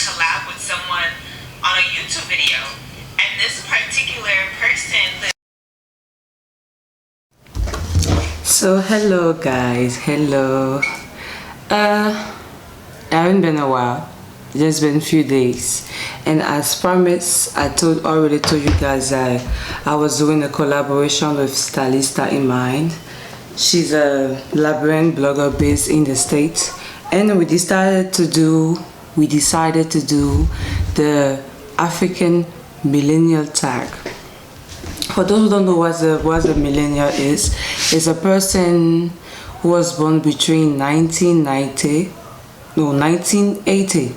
collab with someone on a YouTube video. And this particular person. So hello guys, hello. I haven't been a while, just been a few days, and as promised, I already told you guys that I was doing a collaboration with Stylista In Mind. She's a Liberian blogger based in the States, and we decided to do the African Millennial Tag. For those who don't know what a millennial is, it's a person who was born between 1980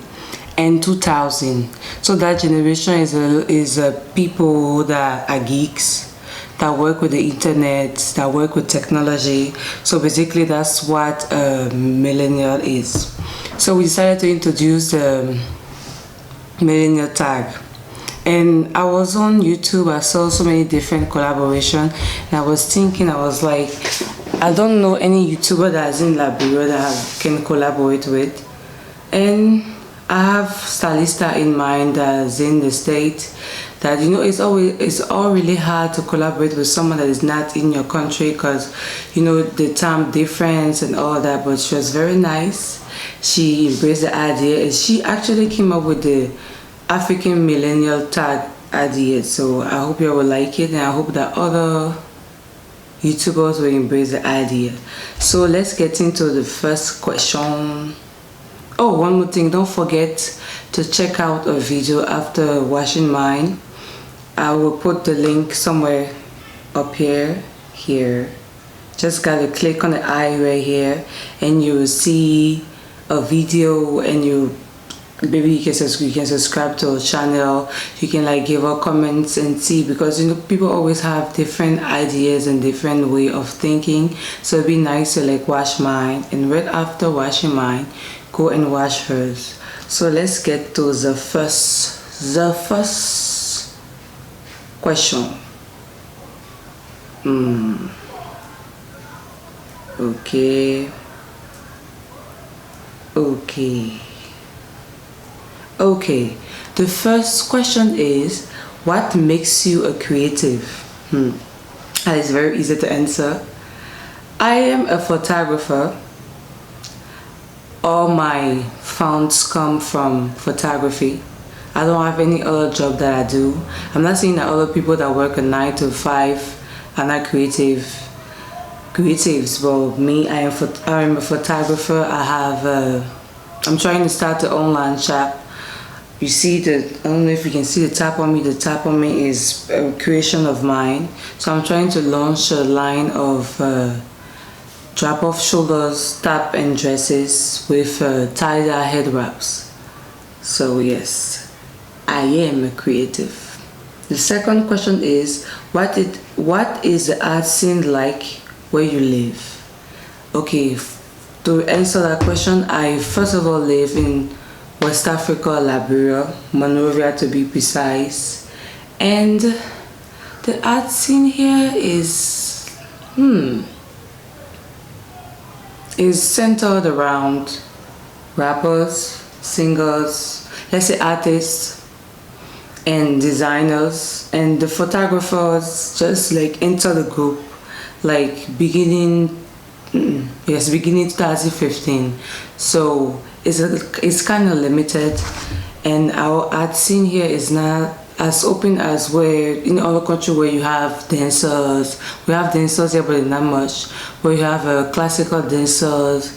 and 2000. So that generation is people that are geeks, that work with the internet, that work with technology. So basically that's what a millennial is. So we decided to introduce the millennial tag. And I was on YouTube, I saw so many different collaborations, and I was thinking, I was like, I don't know any YouTuber that is in Liberia that I can collaborate with. And I have Stylista In Mind that is in the States, that it's all really hard to collaborate with someone that is not in your country because the time difference and all that. But she was very nice. She embraced the idea, and she actually came up with the African Millennial Tag idea. So I hope you will like it, and I hope that other YouTubers will embrace the idea. So let's get into the first question. Oh, one more thing, don't forget to check out a video after washing mine. I will put the link somewhere up here. Just gotta click on the eye right here, and you will see a video, and maybe you can subscribe to our channel. You can give our comments and see, because people always have different ideas and different way of thinking. So it'd be nice to wash mine, and right after washing mine, go and wash hers. So let's get to the first question. Okay, the first question is, what makes you a creative? That is very easy to answer. I am a photographer. All my funds come from photography. I don't have any other job that I do. I'm not saying that other people that work a 9 to 5 are not creatives, but me, I am a photographer. I'm trying to start an online shop. You see I don't know if you can see the top on me. The top on me is a creation of mine. So I'm trying to launch a line of drop-off shoulders, top and dresses with tie-dye head wraps. So yes, I am a creative. The second question is, what is the art scene like where you live? Okay, to answer that question, I first of all live in West Africa, Liberia, Monrovia to be precise. And the art scene here is centered around rappers, singers, let's say artists, and designers, and the photographers just enter the group beginning 2015. So it's kind of limited, and our art scene here is not as open as where in other countries where you have dancers. We have dancers here, but not much. Where you have classical dancers,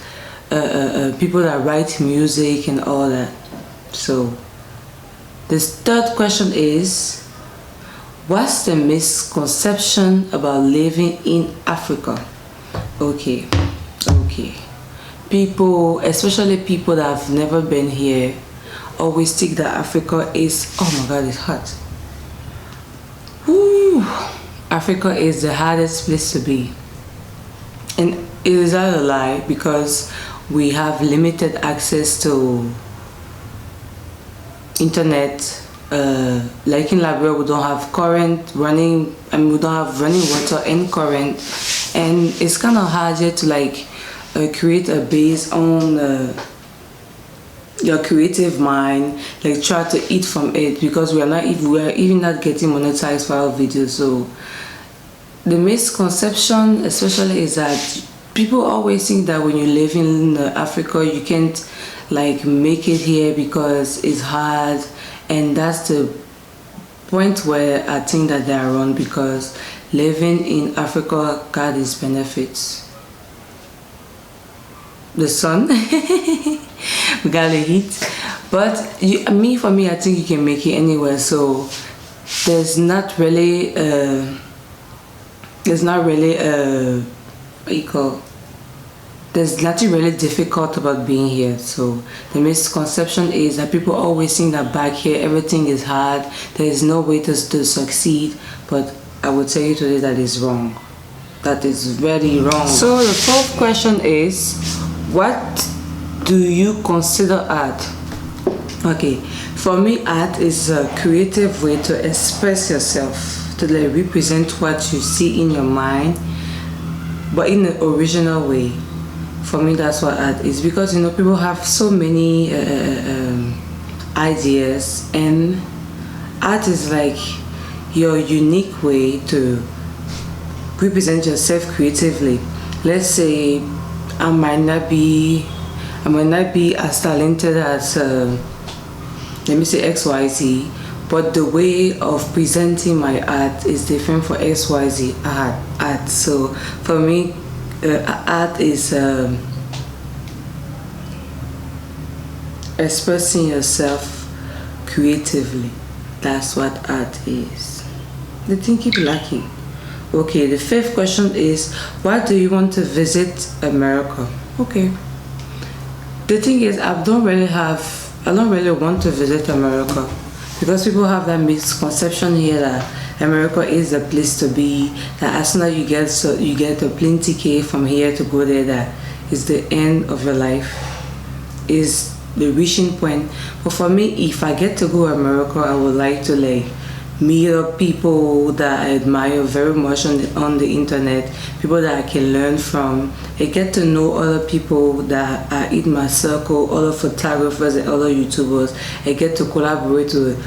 people that write music and all that. So this third question is, what's the misconception about living in Africa? Okay. People, especially people that have never been here, always think that Africa is, oh my god, it's hot. Woo! Africa is the hardest place to be. And it is not a lie, because we have limited access to internet. Like in Liberia, we don't have current running, we don't have running water and current, and it's kind of hard here to create a base on your creative mind, like try to eat from it, because we are even not getting monetized for our videos. So the misconception especially is that people always think that when you live in Africa you can't like make it here because it's hard, and that's the point where I think that they are wrong, because living in Africa got its benefits. The sun, we got the heat, but for me, I think you can make it anywhere. So there's not really what you call, there's nothing really difficult about being here. So the misconception is that people always think that back here everything is hard, there is no way to succeed, but I will tell you today that is wrong. That is very wrong. So the fourth question is, what do you consider art? Okay, for me, art is a creative way to express yourself, to like represent what you see in your mind, but in an original way. For me, that's what art is, because people have so many ideas, and art is like your unique way to represent yourself creatively. Let's say I might not be as talented as let me say XYZ, but the way of presenting my art is different for XYZ art. So for me, art is expressing yourself creatively. That's what art is. The thing keep lacking. Okay, the fifth question is, why do you want to visit America? Okay. The thing is, I don't really want to visit America, because people have that misconception here that America is the place to be, that as soon as you get a plane ticket from here to go there, that is the end of your life, is the reaching point. But for me, if I get to go to America, I would like to like meet up people that I admire very much on the internet, people that I can learn from. I get to know other people that are in my circle, other photographers and other YouTubers. I get to collaborate with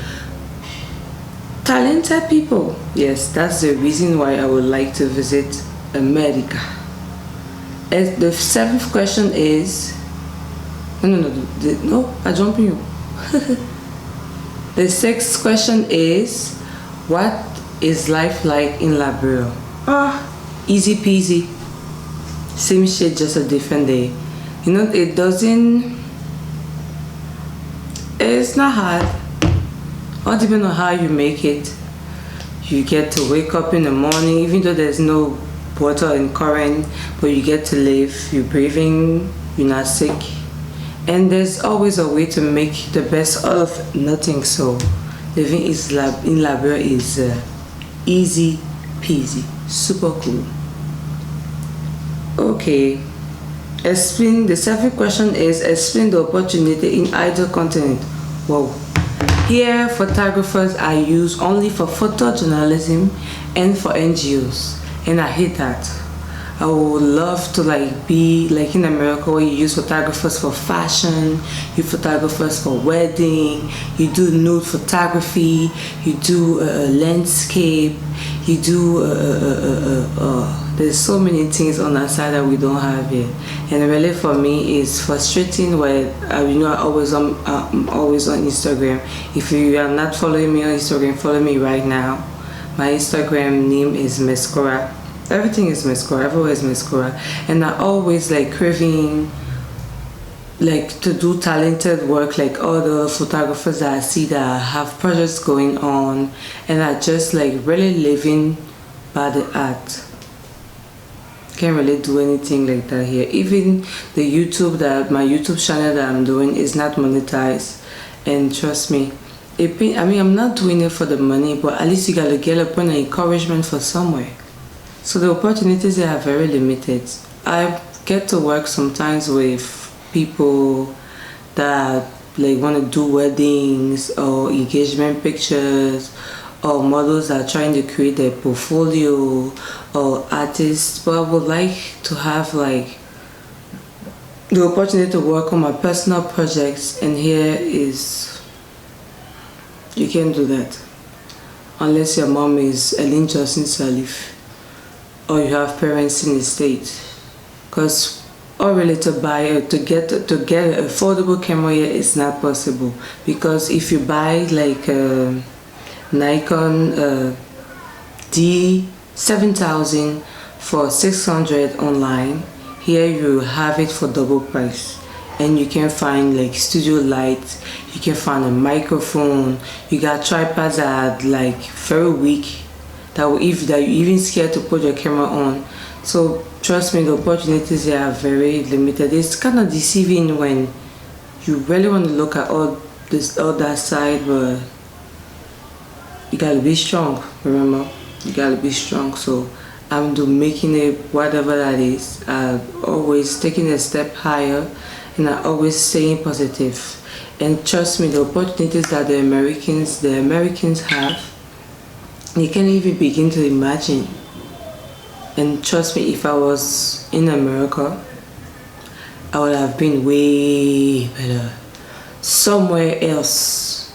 talented people. Yes, that's the reason why I would like to visit America. And the seventh question is, no, I jump you. The sixth question is, what is life like in Liberia? Easy peasy. Same shit, just a different day. It's not hard. All depends on how you make it. You get to wake up in the morning, even though there's no water and current, but you get to live, you're breathing, you're not sick. And there's always a way to make the best out of nothing. So living in Liberia is easy peasy, super cool. Okay, the seventh question is, explain the opportunity in either continent. Whoa. Here, photographers are used only for photojournalism and for NGOs, and I hate that. I would love to be like in America, where you use photographers for fashion, you photographers for wedding, you do nude photography, you do landscape, you do there's so many things on our side that we don't have here. And really for me it's frustrating where I'm always on Instagram. If you are not following me on Instagram, follow me right now. My Instagram name is Meskora. Everything is Meskora, everywhere is Meskora. And I always craving to do talented work like all the photographers that I see that have projects going on, and I just really living by the art. Can't really do anything like that here. Even my YouTube channel that I'm doing is not monetized, and trust me, I'm not doing it for the money, but at least you gotta get a point of encouragement for somewhere. So the opportunities there are very limited. I get to work sometimes with people that want to do weddings or engagement pictures, or models that are trying to create their portfolio, or artists. But I would like to have the opportunity to work on my personal projects, and here is, you can't do that unless your mom is Ellen Johnson Salif or you have parents in the state, because or really to buy to get an affordable camera here is not possible, because if you buy like a Nikon D7000 for 600 online, here you have it for double price, and you can find like studio lights, you can find a microphone, you got tripods that are like very weak, that you're even scared to put your camera on. So trust me, the opportunities here are very limited. It's kind of deceiving when you really want to look at all that side, but you gotta be strong. Remember, you gotta be strong. So I'm making it whatever that is. Always taking a step higher, and I always staying positive. And trust me, the opportunities that the Americans have, you can't even begin to imagine. And trust me, if I was in America, I would have been way better. Somewhere else,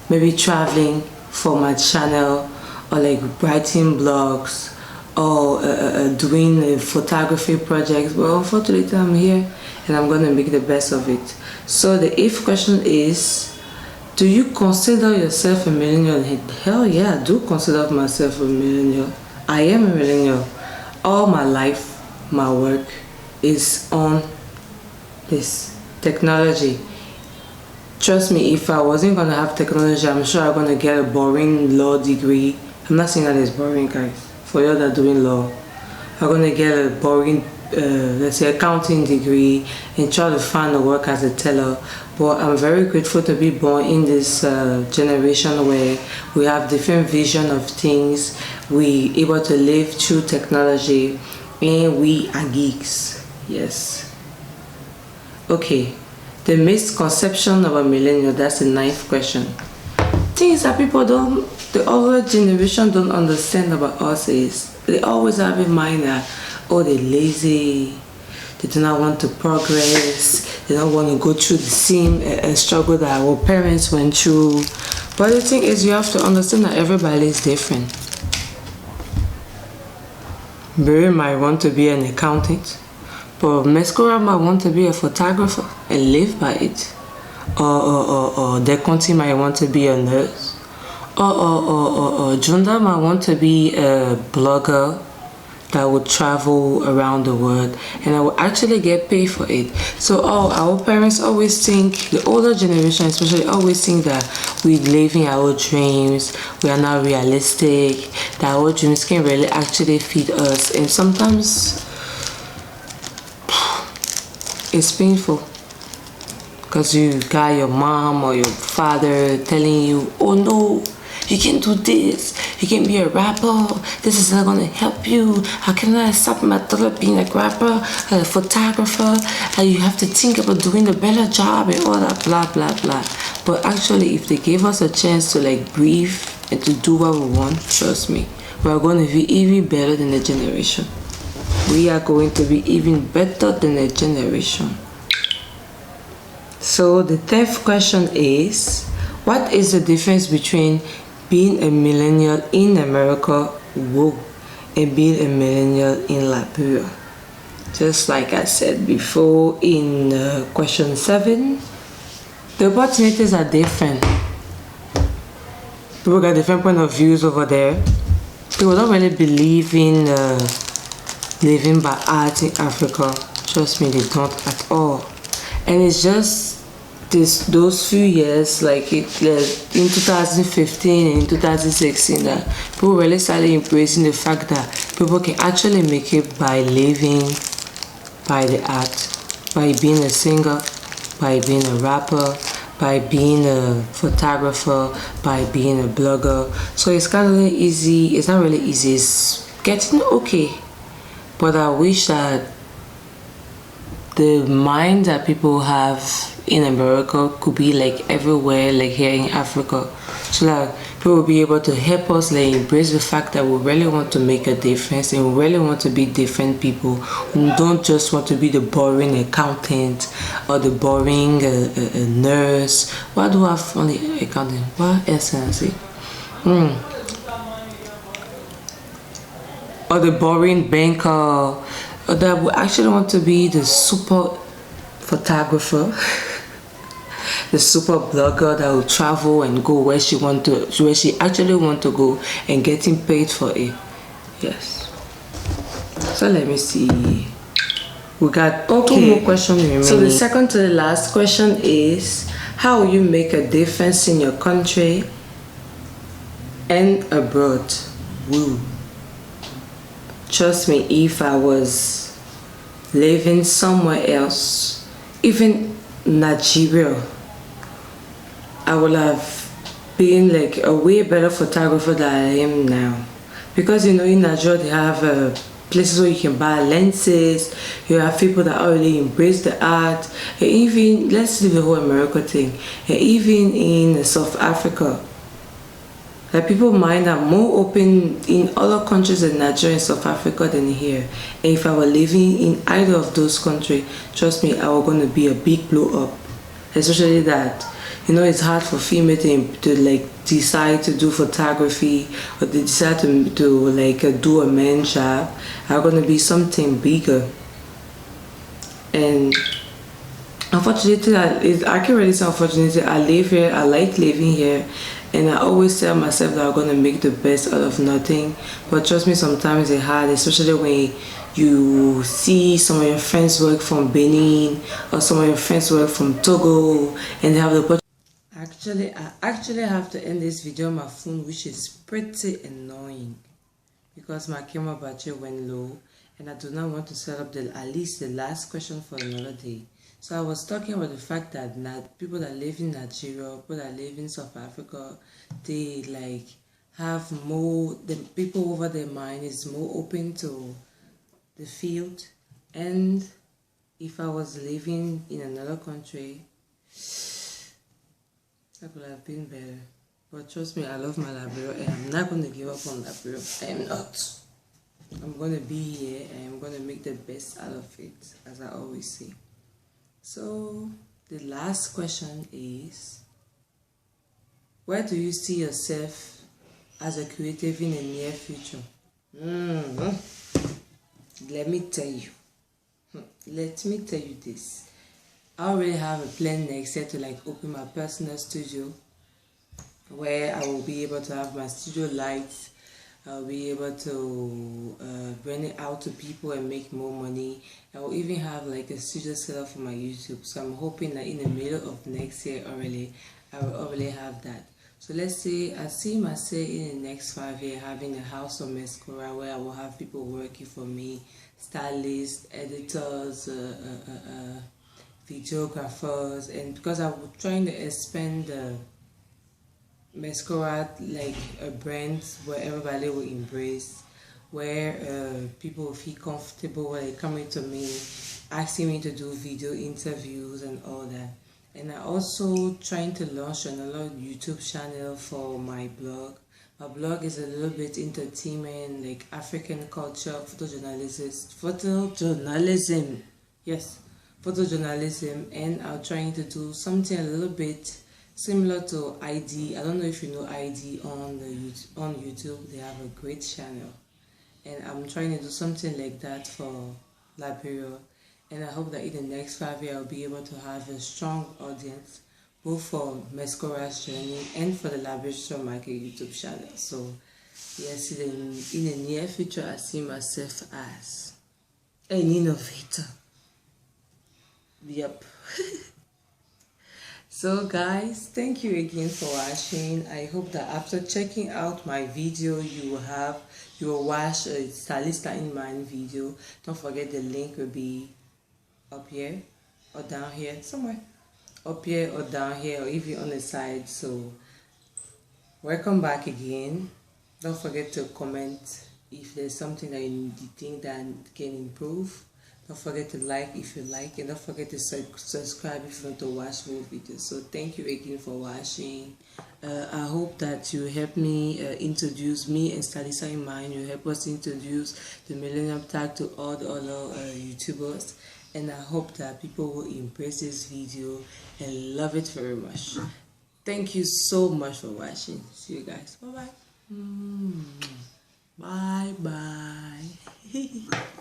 maybe traveling for my channel, or like writing blogs, or doing a photography projects. But unfortunately, I'm here and I'm gonna make the best of it. So the 8th question is, do you consider yourself a millennial? Hell yeah, I do consider myself a millennial. I am a millennial. All my life, my work is on this technology. Trust me, if I wasn't gonna have technology, I'm sure I'm gonna get a boring law degree. I'm not saying that it's boring, guys. For you that are doing law, I'm gonna get a boring, let's say, accounting degree and try to find a work as a teller. But I'm very grateful to be born in this generation where we have different vision of things. We able to live through technology, and we are geeks. Yes. Okay. The misconception of a millennial. That's the 9th question. Things that the older generation don't understand about us is they always have in mind that, oh, they're lazy, they do not want to progress, they don't want to go through the same struggle that our parents went through. But the thing is, you have to understand that everybody is different. Barry might want to be an accountant, but Meskora might want to be a photographer and live by it. Or Deconti might want to be a nurse. Or Junda might want to be a blogger that would travel around the world, and I will actually get paid for it. So our parents always think, the older generation especially, always think that we're living our dreams, we are not realistic, that our dreams can really actually feed us, and sometimes it's painful. Because you got your mom or your father telling you, oh no, you can't do this, you can't be a rapper, this is not going to help you, how can I stop my daughter being a rapper, a photographer, and you have to think about doing a better job and all that blah blah blah. But actually, if they gave us a chance to like breathe and to do what we want, trust me, we are going to be even better than the generation. We are going to be even better than the generation. So the 10th question is, what is the difference between being a millennial in America, and being a millennial in Liberia? Just like I said before in question 7, the opportunities are different. People got different point of views over there. People don't really believe in living by art in Africa. Trust me, they don't at all. And it's just those few years, like in 2015 and in 2016, that people really started embracing the fact that people can actually make it by living by the art, by being a singer, by being a rapper, by being a photographer, by being a blogger. So it's kind of easy. It's not really easy. It's getting okay. But I wish that the mind that people have in America could be like everywhere, like here in Africa. So that people will be able to help us like embrace the fact that we really want to make a difference and we really want to be different people. We don't just want to be the boring accountant or the boring nurse. What do I have on the accountant? What else can I say? Or the boring banker, or that we actually want to be the super photographer. The super blogger that will travel and go where she actually want to go and getting paid for it. Yes. So let me see. We got 2 more questions remaining. So the second to the last question is, how will you make a difference in your country and abroad? Woo. Trust me, if I was living somewhere else, even Nigeria, I would have been like a way better photographer than I am now. Because in Nigeria they have places where you can buy lenses, you have people that already embrace the art, and even, let's leave the whole America thing, and even in South Africa, like people mind are more open in other countries than Nigeria and South Africa than here. And if I were living in either of those countries, trust me, I was going to be a big blow up. Especially that it's hard for female to like decide to do photography, or they decide to like do a man's job. I'm gonna be something bigger. And unfortunately, I can really say unfortunately, I live here, I like living here, and I always tell myself that I'm gonna make the best out of nothing. But trust me, sometimes it's hard, especially when you see some of your friends work from Benin, or some of your friends work from Togo, and they have the opportunity. I actually have to end this video on my phone, which is pretty annoying because my camera battery went low, and I do not want to set up at least the last question for another day. So I was talking about the fact that people that live in Nigeria, people that live in South Africa, they like have more, the people over their mind is more open to the field. And if I was living in another country, that could have been better. But trust me, I love my Liberia, and I'm not going to give up on Liberia. I am not. I'm going to be here, and I'm going to make the best out of it, as I always say. So the last question is, where do you see yourself as a creative in the near future? Let me tell you. Let me tell you this. I already have a plan next year to like open my personal studio, where I will be able to have my studio lights. I'll be able to rent it out to people and make more money. I will even have like a studio set up for my YouTube. So I'm hoping that in the middle of next year already, I will already have that. So let's say I see myself in the next 5 years having a house of Meskora, where I will have people working for me, stylists, editors, videographers, and because I'm trying to expand the Meskora like a brand where everybody will embrace, where people will feel comfortable when they coming to me, asking me to do video interviews and all that. And I also trying to launch another YouTube channel for my blog. My blog is a little bit entertainment, like African culture, photojournalism. Yes, photojournalism, and I'm trying to do something a little bit similar to ID. I don't know if you know ID on YouTube. They have a great channel, and I'm trying to do something like that for Liberia. And I hope that in the next 5 years I'll be able to have a strong audience, both for Meskora's journey and for the Liberia Market YouTube channel. So yes, in the near future I see myself as an innovator. Yep. So guys, thank you again for watching. I hope that after checking out my video, you will watch a Stylista In Mind video. Don't forget the link will be up here or down here, somewhere up here or down here, or even on the side. So welcome back again. Don't forget to comment if there's something that you think that can improve. Don't forget to like if you like, and don't forget to subscribe if you want to watch more videos. So thank you again for watching. I hope that you help me introduce me and Stylista In Mind. You help us introduce the Millennial Tag to all the other YouTubers, and I hope that people will embrace this video and love it very much. Thank you so much for watching. See you guys. Bye bye. Bye bye.